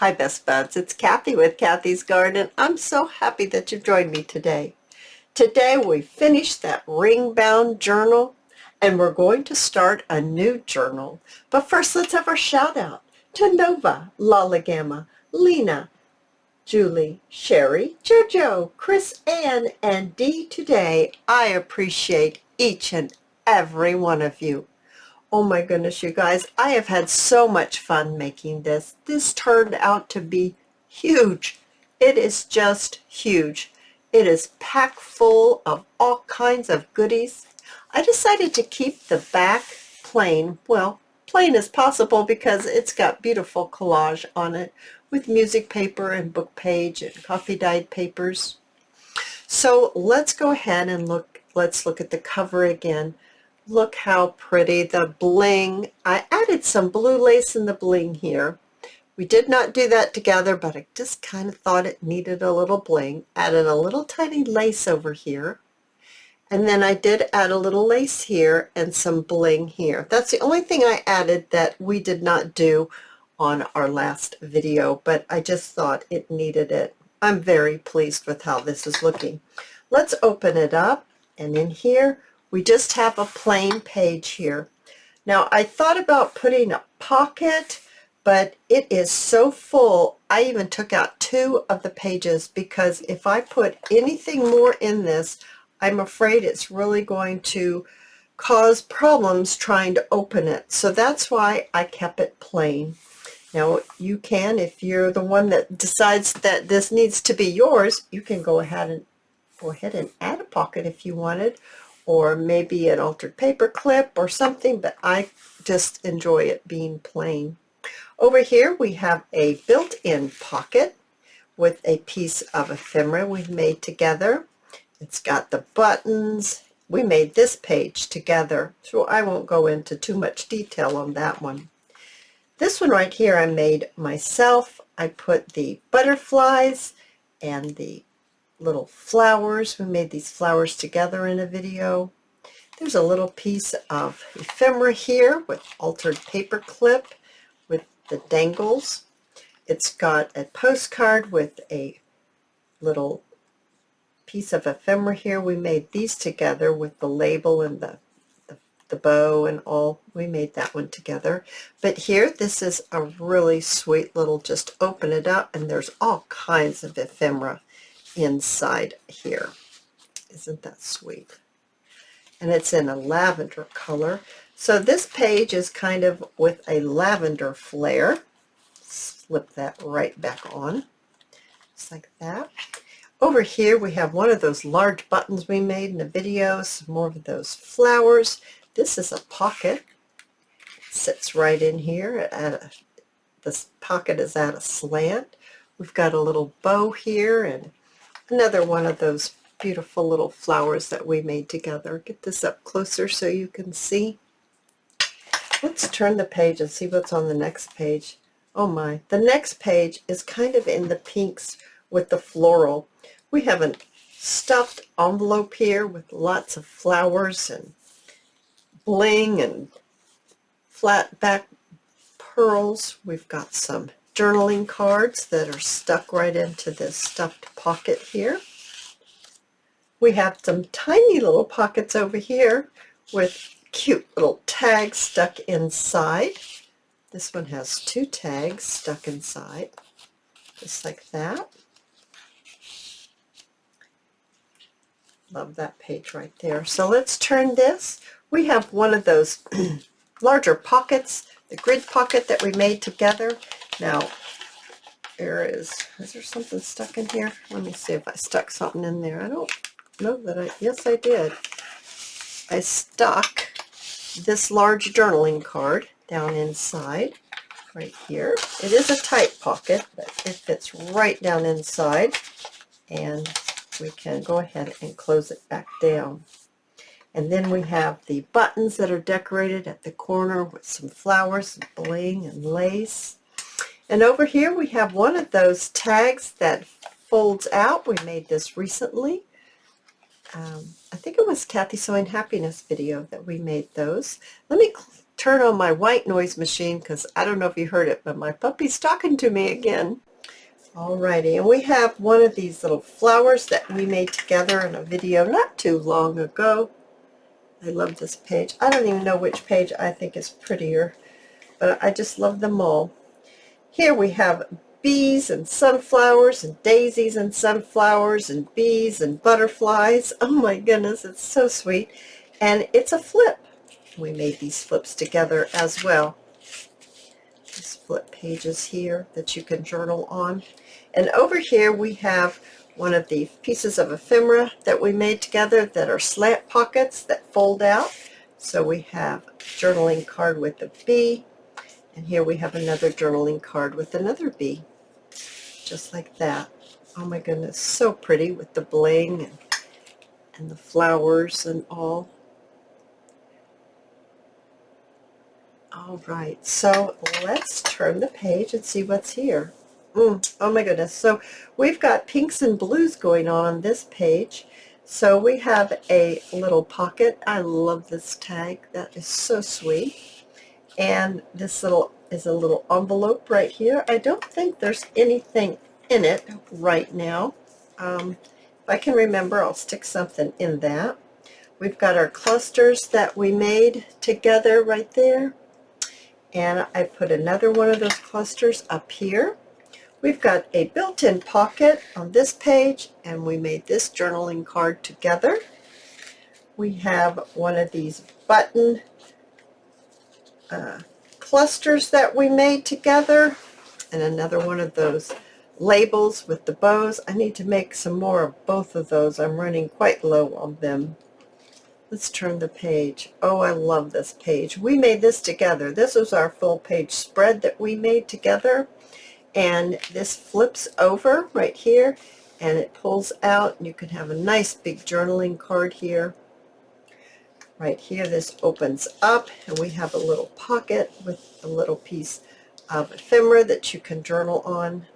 Hi Best Buds, it's Cathy with Cathy's Garden. I'm so happy that you've joined me today. Today we finished that ring-bound journal and we're going to start a new journal. But first let's have our shout out to Nova, Lala Gamma, Lena, Julie, Sherry, Jojo, Chris Ann, and Dee today. I appreciate each and every one of you. Oh my goodness, you guys, I have had so much fun making this. This turned out to be huge. It is just huge. It is packed full of all kinds of goodies. I decided to keep the back plain, well, plain as possible because it's got beautiful collage on it with music paper and book page and coffee dyed papers. So let's go ahead and let's look at the cover again. Look how pretty the bling. I added some blue lace in the bling here. We did not do that together, but I just kind of thought it needed a little bling. Added a little tiny lace over here. And then I did add a little lace here and some bling here. That's the only thing I added that we did not do on our last video, but I just thought it needed it. I'm very pleased with how this is looking. Let's open it up, and in here we just have a plain page here. Now I thought about putting a pocket, but it is so full I even took out 2 of the pages because if I put anything more in this, I'm afraid it's really going to cause problems trying to open it. So that's why I kept it plain. Now you can, if you're the one that decides that this needs to be yours, you can go ahead and add a pocket if you wanted, or maybe an altered paper clip or something, but I just enjoy it being plain. Over here we have a built-in pocket with a piece of ephemera we've made together. It's got the buttons. We made this page together, so I won't go into too much detail on that one. This one right here I made myself. I put the butterflies and the little flowers. We made these flowers together in a video. There's a little piece of ephemera here with altered paper clip with the dangles. It's got a postcard with a little piece of ephemera here. We made these together with the label and the bow and all. We made that one together. But here, this is a really sweet little, just open it up and there's all kinds of ephemera inside here. Isn't that sweet? And it's in a lavender color. So this page is kind of with a lavender flare. Slip that right back on, just like that. Over here we have one of those large buttons we made in the video, some more of those flowers. This is a pocket. It sits right in here. This pocket is at a slant. We've got a little bow here and another one of those beautiful little flowers that we made together. Get this up closer so you can see. Let's turn the page and see what's on the next page. Oh my, the next page is kind of in the pinks with the floral. We have a stuffed envelope here with lots of flowers and bling and flat back pearls. We've got some journaling cards that are stuck right into this stuffed pocket here. We have some tiny little pockets over here with cute little tags stuck inside. This one has 2 tags stuck inside, just like that. Love that page right there. So let's turn this. We have one of those larger pockets, the grid pocket that we made together. Now, is there something stuck in here? Let me see if I stuck something in there. I don't know that yes I did. I stuck this large journaling card down inside right here. It is a tight pocket, but it fits right down inside, and we can go ahead and close it back down. And then we have the buttons that are decorated at the corner with some flowers and bling and lace. And over here we have one of those tags that folds out. We made this recently. I think it was Cathy Sewing Happiness video that we made those. Let me turn on my white noise machine because I don't know if you heard it, but my puppy's talking to me again. Alrighty, and we have one of these little flowers that we made together in a video not too long ago. I love this page. I don't even know which page I think is prettier, but I just love them all. Here we have bees and sunflowers and daisies and sunflowers and bees and butterflies. Oh my goodness, it's so sweet. And it's a flip. We made these flips together as well. These flip pages here that you can journal on. And over here we have one of the pieces of ephemera that we made together that are slant pockets that fold out. So we have a journaling card with a bee, and here we have another journaling card with another bee, just like that. Oh my goodness, so pretty with the bling and the flowers and all. All right, so let's turn the page and see what's here. Oh my goodness, so we've got pinks and blues going on this page. So we have a little pocket. I love this tag. That is so sweet. And this is a little envelope right here. I don't think there's anything in it right now. If I can remember, I'll stick something in that. We've got our clusters that we made together right there. And I put another one of those clusters up here. We've got a built-in pocket on this page, and we made this journaling card together. We have one of these button clusters that we made together, and another one of those labels with the bows. I need to make some more of both of those. I'm running quite low on them. Let's turn the page. Oh, I love this page. We made this together. This was our full page spread that we made together. And this flips over right here, and it pulls out, and you can have a nice big journaling card here. Right here, this opens up, and we have a little pocket with a little piece of ephemera that you can journal on.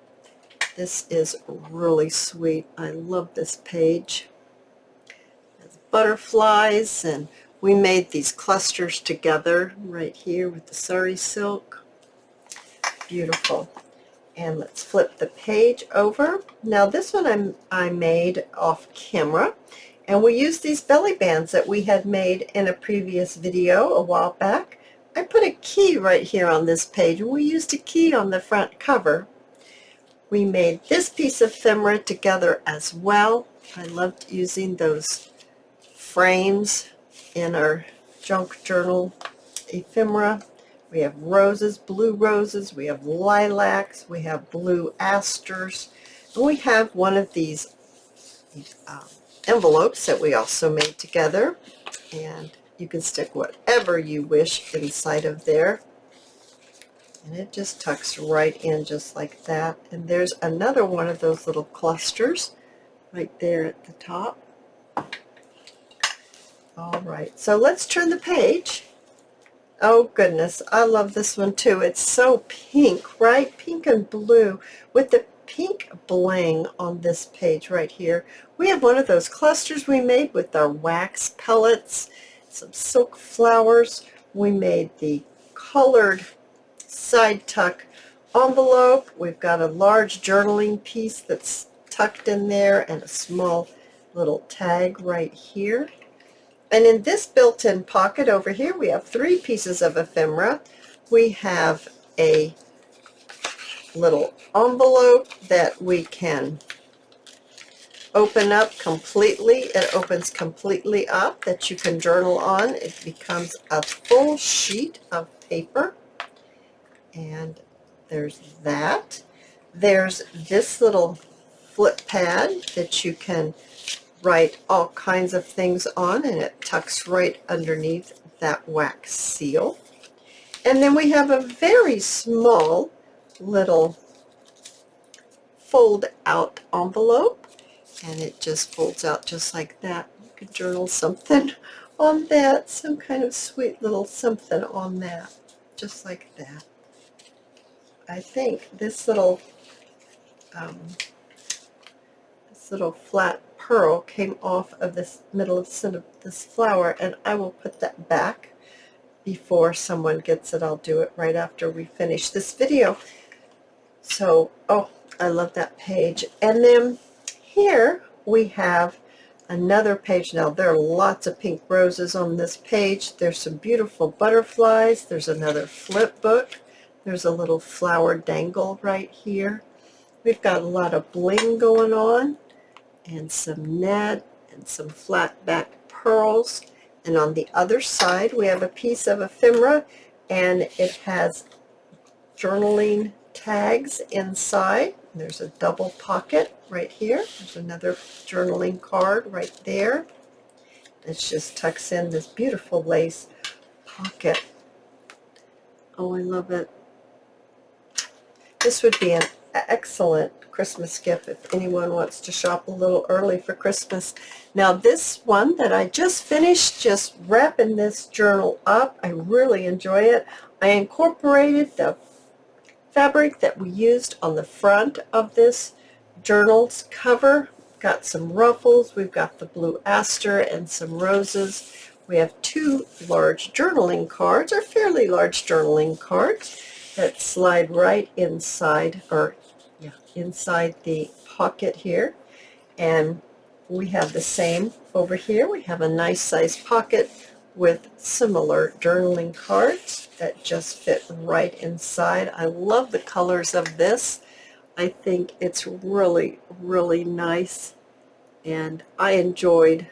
This is really sweet. I love this page. There's butterflies, and we made these clusters together right here with the sari silk. Beautiful. And let's flip the page over. Now this one I made off camera, and we used these belly bands that we had made in a previous video a while back. I put a key right here on this page, and we used a key on the front cover. We made this piece of ephemera together as well. I loved using those frames in our junk journal ephemera. We have roses, blue roses, we have lilacs, we have blue asters, and we have one of these envelopes that we also made together, and you can stick whatever you wish inside of there, and it just tucks right in just like that. And there's another one of those little clusters right there at the top. All right, so let's turn the page. Oh goodness, I love this one too. It's so pink, right? Pink and blue with the pink bling on this page right here. We have one of those clusters we made with our wax pellets, some silk flowers. We made the colored side tuck envelope. We've got a large journaling piece that's tucked in there and a small little tag right here. And in this built-in pocket over here, we have 3 pieces of ephemera. We have a little envelope that we can open up completely. It opens completely up that you can journal on. It becomes a full sheet of paper. And there's that. There's this little flip pad that you can write all kinds of things on, and it tucks right underneath that wax seal. And then we have a very small little fold out envelope, and it just folds out just like that. You could journal something on that, some kind of sweet little something on that, just like that. I think this little flat pearl came off of this middle of this flower, and I will put that back before someone gets it. I'll do it right after we finish this video. So, oh, I love that page. And then here we have another page. Now, there are lots of pink roses on this page. There's some beautiful butterflies. There's another flip book. There's a little flower dangle right here. We've got a lot of bling going on, and some net, and some flat back pearls. And on the other side, we have a piece of ephemera, and it has journaling tags inside. There's a double pocket right here. There's another journaling card right there. It just tucks in this beautiful lace pocket. Oh, I love it. This would be an excellent Christmas gift if anyone wants to shop a little early for Christmas. Now, this one that I just finished, just wrapping this journal up, I really enjoy it. I incorporated the fabric that we used on the front of this journal's cover. Got some ruffles, we've got the blue aster and some roses. We have two large journaling cards, or fairly large journaling cards, that slide right inside, or inside the pocket here. And we have the same over here. We have a nice size pocket with similar journaling cards that just fit right inside. I love the colors of this. I think it's really, really nice, and I enjoyed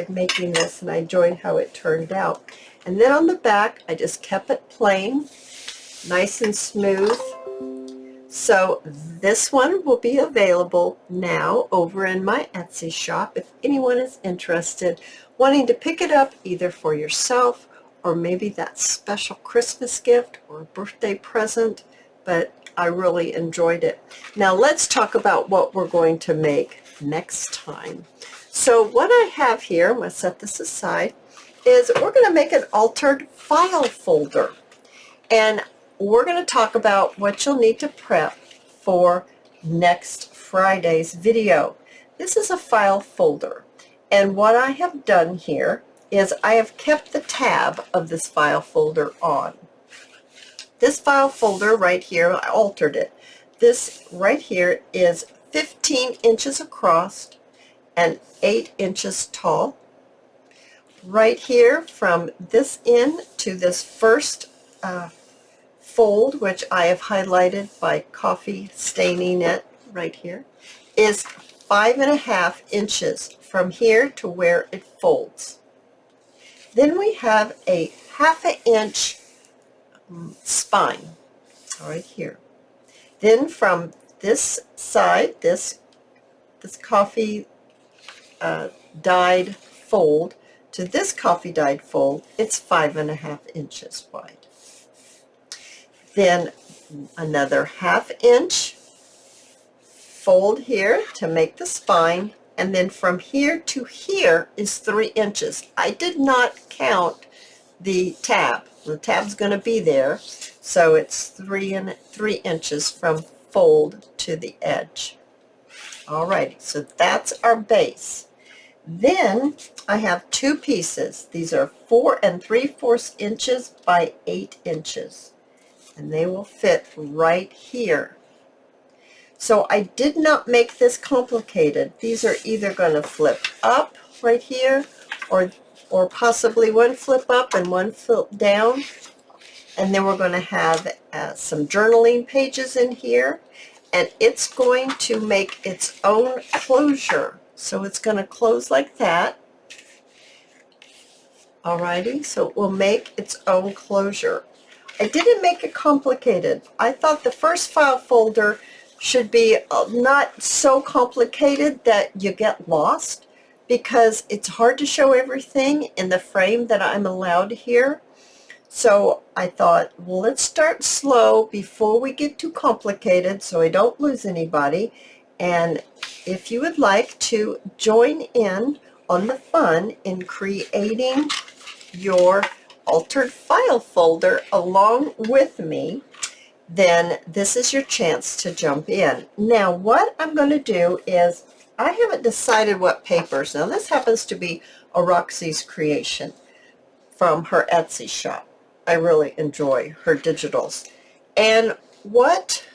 making this, and I enjoyed how it turned out. And then on the back, I just kept it plain, nice and smooth. So this one will be available now over in my Etsy shop if anyone is interested, wanting to pick it up either for yourself or maybe that special Christmas gift or a birthday present. But I really enjoyed it. Now let's talk about what we're going to make next time. So what I have here, I'm going to set this aside, is we're going to make an altered file folder. And we're going to talk about what you'll need to prep for next Friday's video. This is a file folder, and what I have done here is I have kept the tab of this file folder on. This file folder right here, I altered it. This right here is 15 inches across and 8 inches tall. Right here from this end to this first fold, which I have highlighted by coffee staining it right here, is 5.5 inches from here to where it folds. Then we have a 1/2 inch spine right here. Then from this side, this coffee dyed fold to this coffee dyed fold, it's 5.5 inches wide. Then another 1/2 inch fold here to make the spine, and then from here to here is 3 inches. I did not count the tab. The tab's going to be there, so it's 3 inches from fold to the edge. Alrighty, so that's our base. Then I have two pieces. These are 4 3/4 inches by 8 inches. And they will fit right here. So I did not make this complicated. These are either going to flip up right here, or possibly one flip up and one flip down. And then we're going to have some journaling pages in here, and it's going to make its own closure. So it's going to close like that. Alrighty, so it will make its own closure. I didn't make it complicated. I thought the first file folder should be not so complicated that you get lost, because it's hard to show everything in the frame that I'm allowed here. So I thought, well, let's start slow before we get too complicated so I don't lose anybody. And if you would like to join in on the fun in creating your altered file folder along with me, then this is your chance to jump in. Now what I'm going to do is, I haven't decided what papers. Now this happens to be a Roxy's creation from her Etsy shop. I really enjoy her digitals. And what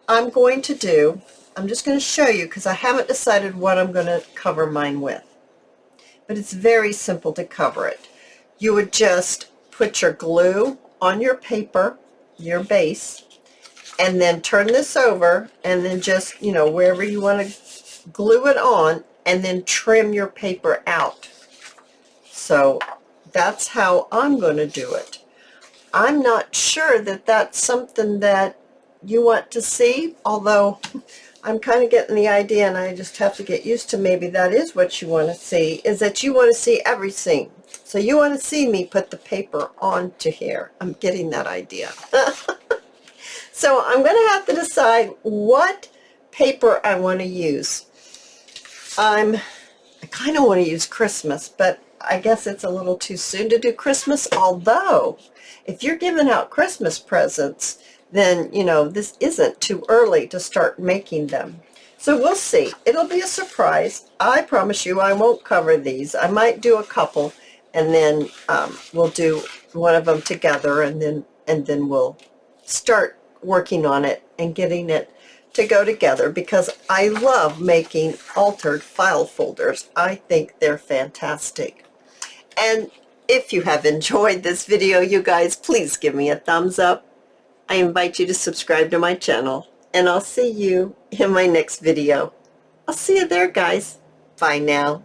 I'm going to do, I'm just going to show you because I haven't decided what I'm going to cover mine with. But it's very simple to cover it. You would just put your glue on your paper, your base, and then turn this over, and then just, you know, wherever you want to glue it on, and then trim your paper out. So that's how I'm going to do it. I'm not sure that that's something that you want to see, although I'm kind of getting the idea, and I just have to get used to maybe that is what you want to see, is that you want to see everything. So you want to see me put the paper onto here. I'm getting that idea. So I'm going to have to decide what paper I want to use. I kind of want to use Christmas, but I guess it's a little too soon to do Christmas, although if you're giving out Christmas presents, then, you know, this isn't too early to start making them. So we'll see. It'll be a surprise. I promise you I won't cover these. I might do a couple, and then we'll do one of them together, and then we'll start working on it and getting it to go together, because I love making altered file folders. I think they're fantastic. And if you have enjoyed this video, you guys, please give me a thumbs up. I invite you to subscribe to my channel, and I'll see you in my next video. I'll see you there, guys. Bye now.